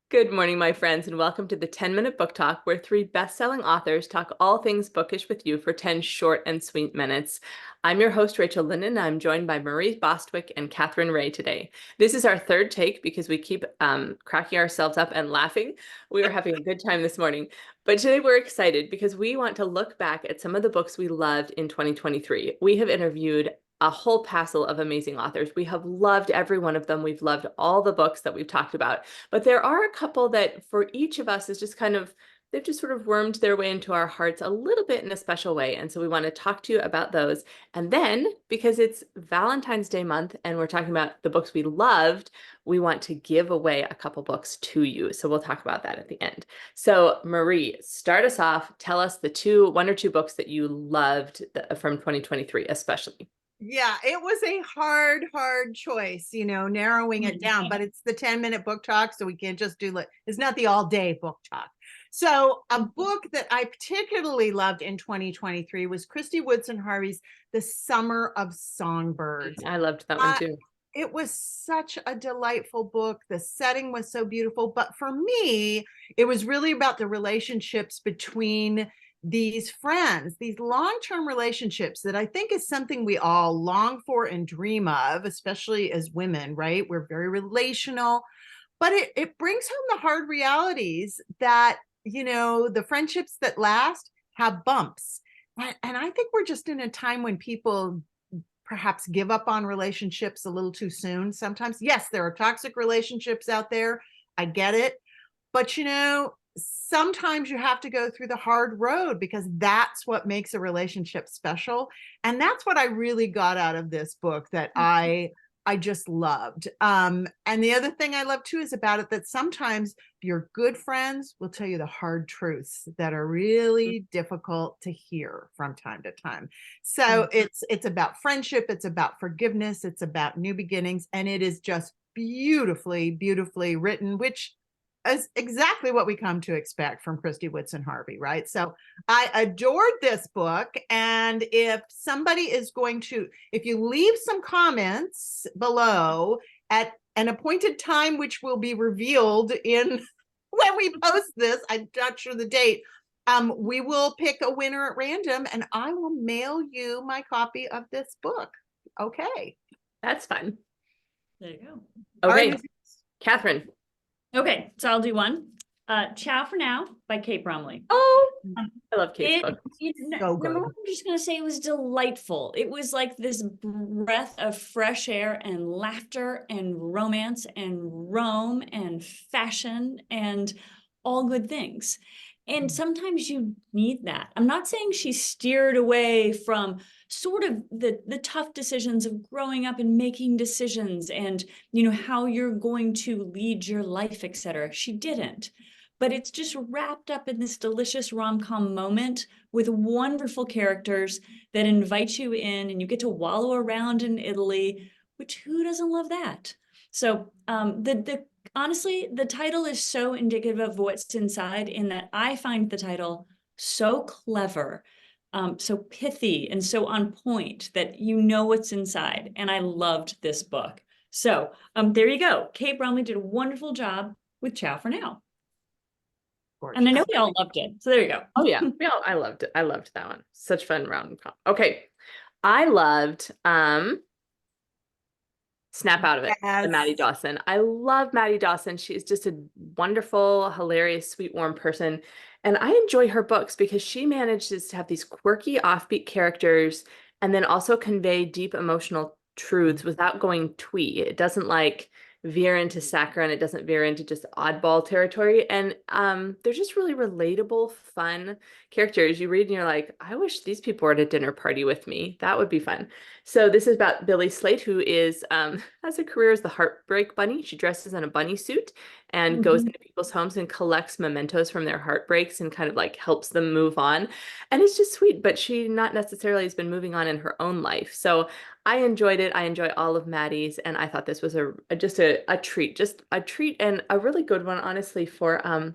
Good morning, my friends, and welcome to the 10-Minute Book Talk, where three best-selling authors talk all things bookish with you for 10 short and sweet minutes. I'm your host, Rachel Linden. I'm joined by Marie Bostwick and Katherine Reay today. This is our third take because we keep cracking ourselves up and laughing. We are having a good time this morning. But today we're excited because we want to look back at some of the books we loved in 2023. We have interviewed a whole passel of amazing authors. We have loved every one of them. We've loved all the books that we've talked about. But there are a couple that for each of us is just kind of, they've just sort of wormed their way into our hearts a little bit in a special way. And so we want to talk to you about those. And then, because it's Valentine's Day month and we're talking about the books we loved, we want to give away a couple books to you. So we'll talk about that at the end. So Marie, start us off. Tell us the one or two books that you loved from 2023, especially. Yeah, it was a hard choice, narrowing it down, but it's the 10-minute book talk, so we can't just do it's not the all-day book talk. So a book that I particularly loved in 2023 was Christy Woodson Harvey's The Summer of Songbirds. I loved that one too. It was such a delightful book. The setting was so beautiful, but for me, it was really about the relationships between these friends, these long-term relationships that I think is something we all long for and dream of, especially as women, right? We're very relational, but it brings home the hard realities that, the friendships that last have bumps. And I think we're just in a time when people perhaps give up on relationships a little too soon. Sometimes, yes, there are toxic relationships out there. I get it. But, sometimes you have to go through the hard road because that's what makes a relationship special. And that's what I really got out of this book that I just loved. And the other thing I love too is about it that sometimes your good friends will tell you the hard truths that are really difficult to hear from time to time. So it's about friendship, it's about forgiveness, it's about new beginnings, and it is just beautifully written, which is exactly what we come to expect from Christy Woodson Harvey, right? So I adored this book. And if somebody is if you leave some comments below at an appointed time, which will be revealed in when we post this, I'm not sure the date, we will pick a winner at random and I will mail you my copy of this book. Okay. That's fun. There you go. Okay, Right. Katherine. Okay, so I'll do one. Ciao for Now by Kate Bromley. Oh, I love Kate's book. So good. Number one, I'm just going to say it was delightful. It was like this breath of fresh air and laughter and romance and Rome and fashion and all good things. And sometimes you need that. I'm not saying she steered away from sort of the tough decisions of growing up and making decisions and, how you're going to lead your life, etc. She didn't. But it's just wrapped up in this delicious rom-com moment with wonderful characters that invite you in and you get to wallow around in Italy, which who doesn't love that? So honestly, the title is so indicative of what's inside in that I find the title so clever, so pithy and so on point that you know what's inside. And I loved this book. So there you go. Kate Bromley did a wonderful job with Ciao for Now. Gorgeous. And I know we all loved it. So there you go. Oh yeah, I loved it. I loved that one. Such fun rom-com. Okay, I loved Snap Out of It by Maddie Dawson. I love Maddie Dawson. She's just a wonderful, hilarious, sweet, warm person. And I enjoy her books because she manages to have these quirky, offbeat characters and then also convey deep emotional truths without going twee. It doesn't veer into saccharine. It doesn't veer into just oddball territory. And they're just really relatable, fun characters. You read and you're like, I wish these people were at a dinner party with me. That would be fun. So this is about Billy Slate, who is has a career as the Heartbreak Bunny. She dresses in a bunny suit and goes into people's homes and collects mementos from their heartbreaks and kind of helps them move on. And it's just sweet, but she not necessarily has been moving on in her own life. So I enjoyed it. I enjoy all of Maddie's, and I thought this was just a treat, and a really good one, honestly, for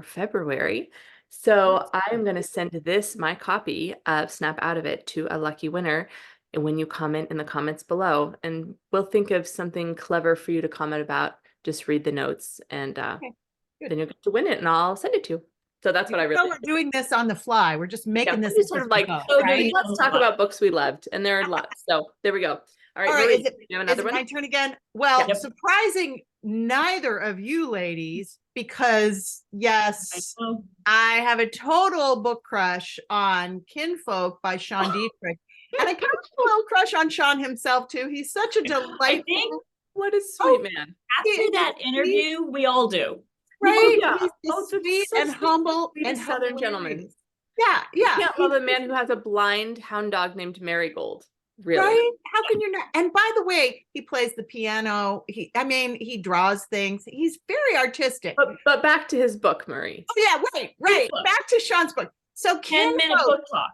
February. So I am going to send my copy of Snap Out of It to a lucky winner when you comment in the comments below, and we'll think of something clever for you to comment about. Just read the notes and Okay. Good. then you'll get to win it and I'll send it to you. So that's what I So really we're doing this on the fly. We're just yeah, making we're this just as sort of we like, go, Oh, right? let's talk about books we loved, and there are lots. So there we go. All right, All right, Marie, is do you have another one? my turn again? Well, Yep. surprising neither of you ladies, because yes, Oh, I have a total book crush on Kinfolk by Sean Dietrich. And I kind of have a little crush on Sean himself too. He's such a I delightful, think What a Oh, sweet man. he after is that sweet, interview, we all do. right? Yeah. He's Oh, just that's sweet such and the humble and sweetest Southern gentleman. hilarious. Yeah, yeah. Can't love a man who has a blind hound dog named Marigold. Really? Right? How can you not? And by the way, he plays the piano. He draws things. He's very artistic. But back to his book, Marie. Oh yeah, right. book. Back to Sean's book. So 10-minute book talk.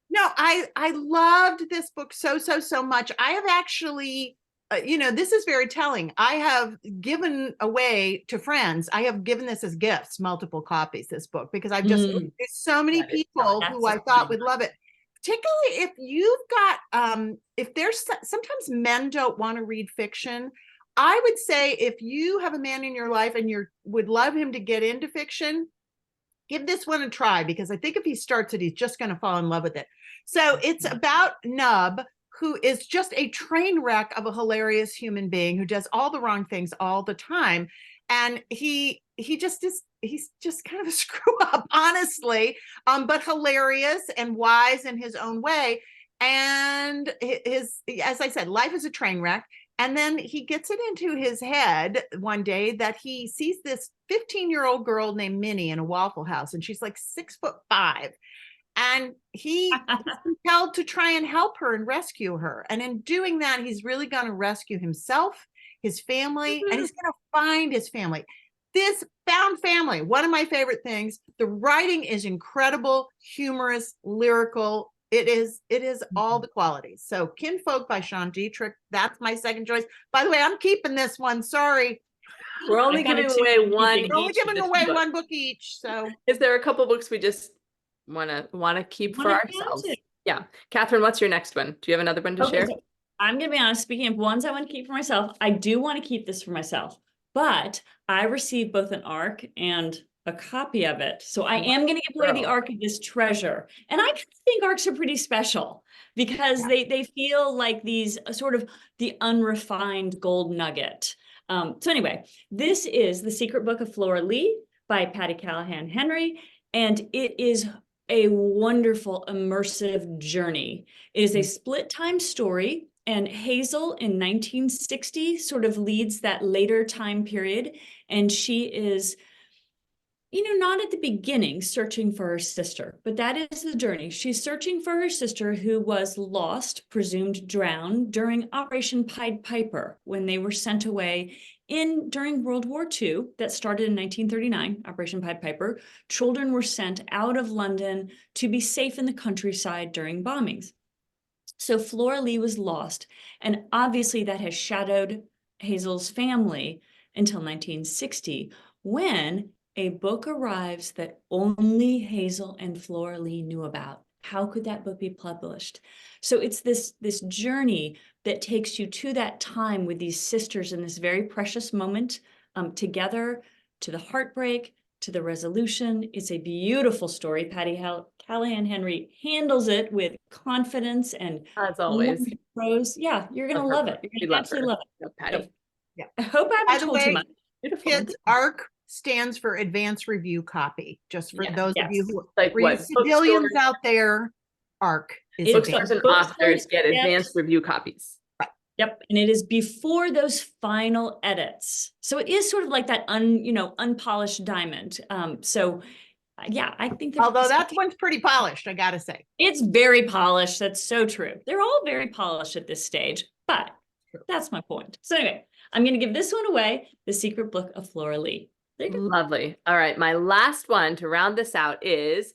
No, I loved this book so much. I have actually, this is very telling. I have given away to friends. I have given this as gifts, multiple copies, this book, because I've just, there's so many people who I thought would love it. Particularly if you've got, if there's sometimes men don't want to read fiction. I would say if you have a man in your life and you would love him to get into fiction, give this one a try, because I think if he starts it, he's just going to fall in love with it. So it's about Nub, who is just a train wreck of a hilarious human being who does all the wrong things all the time. And he's just kind of a screw up, honestly, but hilarious and wise in his own way. And as I said, life is a train wreck. And then he gets it into his head one day that he sees this 15-year-old girl named Minnie in a Waffle House, and she's like 6'5". And he is compelled to try and help her and rescue her. And in doing that, he's really going to rescue himself, his family, and he's going to find his family. This found family, one of my favorite things. The writing is incredible, humorous, lyrical. It is all the qualities. So Kinfolk by Sean Dietrich, that's my second choice. By the way, I'm keeping this one. Sorry. We're only giving away one. We're only giving away one book each. So is there a couple books we just want to keep for ourselves? Yeah. Catherine, what's your next one? Do you have another one to share? So I'm going to be honest, speaking of ones I want to keep for myself, I do want to keep this for myself, but I received both an ARC and a copy of it. So I am going to give away the ARC of this treasure. And I think ARCs are pretty special because they feel like these sort of the unrefined gold nugget. So anyway, this is The Secret Book of Flora Lee by Patty Callahan Henry, and it is a wonderful immersive journey. It is a split time story, and Hazel in 1960 sort of leads that later time period, and she is, not at the beginning searching for her sister, but that is the journey. She's searching for her sister who was lost, presumed drowned, during Operation Pied Piper, when they were sent away during World War II, that started in 1939, Operation Pied Piper. Children were sent out of London to be safe in the countryside during bombings. So Flora Lee was lost, and obviously that has shadowed Hazel's family until 1960, when a book arrives that only Hazel and Flora Lee knew about. How could that book be published? So it's this journey that takes you to that time with these sisters in this very precious moment together, to the heartbreak, to the resolution. It's a beautiful story. Patty Callahan Henry handles it with confidence and as always prose. Yeah, you're gonna love it. You're gonna absolutely love it. Patty. Yeah. I hope I haven't told too much. Beautiful. Kids, ARC stands for Advanced Review Copy. Just for those of you who like for you civilians out there, ARC is bookstores and authors get advanced review copies. Yep, and it is before those final edits. So it is sort of like that unpolished diamond. Yeah, I think although that one's pretty polished, I gotta say. It's very polished. That's so true. They're all very polished at this stage, but that's my point. So anyway, I'm going to give this one away, The Secret Book of Flora Lee. Lovely. All right, my last one to round this out is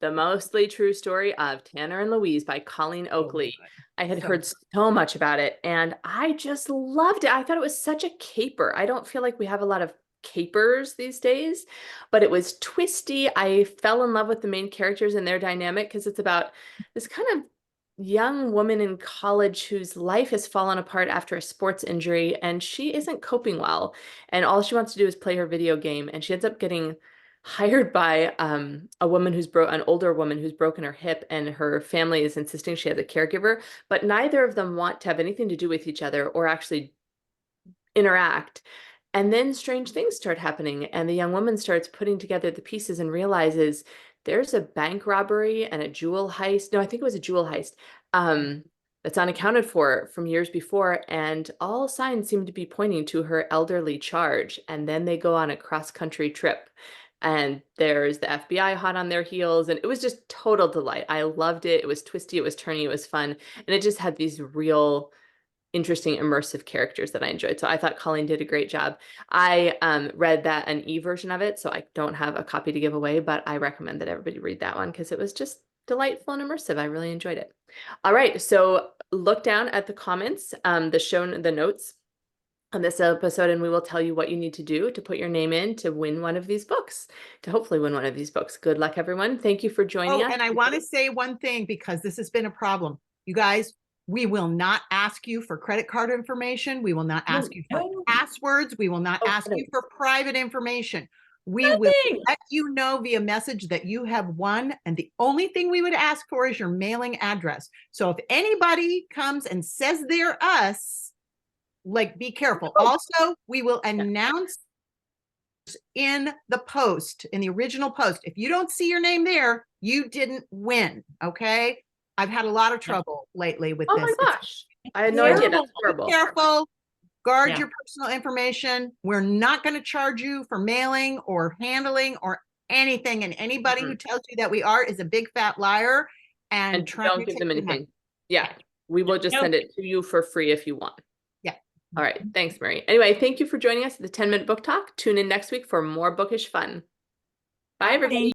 The Mostly True Story of Tanner and Louise by Colleen Oakley. I had heard so much about it, and I just loved it. I thought it was such a caper. I don't feel like we have a lot of capers these days, but it was twisty. I fell in love with the main characters and their dynamic, because it's about this kind of young woman in college whose life has fallen apart after a sports injury, and she isn't coping well. And all she wants to do is play her video game. And she ends up getting hired by a woman an older woman who's broken her hip, and her family is insisting she has a caregiver, but neither of them want to have anything to do with each other or actually interact. And then strange things start happening, and the young woman starts putting together the pieces and realizes there's a bank robbery and a jewel heist. No, I think it was a jewel heist that's unaccounted for from years before, and all signs seem to be pointing to her elderly charge. And then they go on a cross-country trip, and there's the FBI hot on their heels, and it was just total delight. I loved it. It was twisty, it was turny, it was fun, and it just had these real interesting immersive characters that I enjoyed. So I thought Colleen did a great job. I read an e-version of it, so I don't have a copy to give away, but I recommend that everybody read that one because it was just delightful and immersive. I really enjoyed it. All right, so look down at the comments, the notes on this episode, and we will tell you what you need to do to put your name in to win one of these books, to hopefully win one of these books. Good luck, everyone. Thank you for joining us. And I want to say one thing, because this has been a problem. You guys, we will not ask you for credit card information. We will not ask you for passwords. We will not ask you for private information. We will let you know via message that you have won. And the only thing we would ask for is your mailing address. So if anybody comes and says they're us, like, be careful. Also, we will announce in the post, in the original post. If you don't see your name there, you didn't win. Okay. I've had a lot of trouble lately with this. Oh my gosh. I had no idea. That's horrible. Be careful. Guard your personal information. We're not going to charge you for mailing or handling or anything. And anybody who tells you that we are is a big fat liar and don't give them anything. Yeah. We will just send it to you for free if you want. Yeah. All right. Thanks, Marie. Anyway, thank you for joining us at the 10-Minute Book Talk. Tune in next week for more bookish fun. Bye, everybody.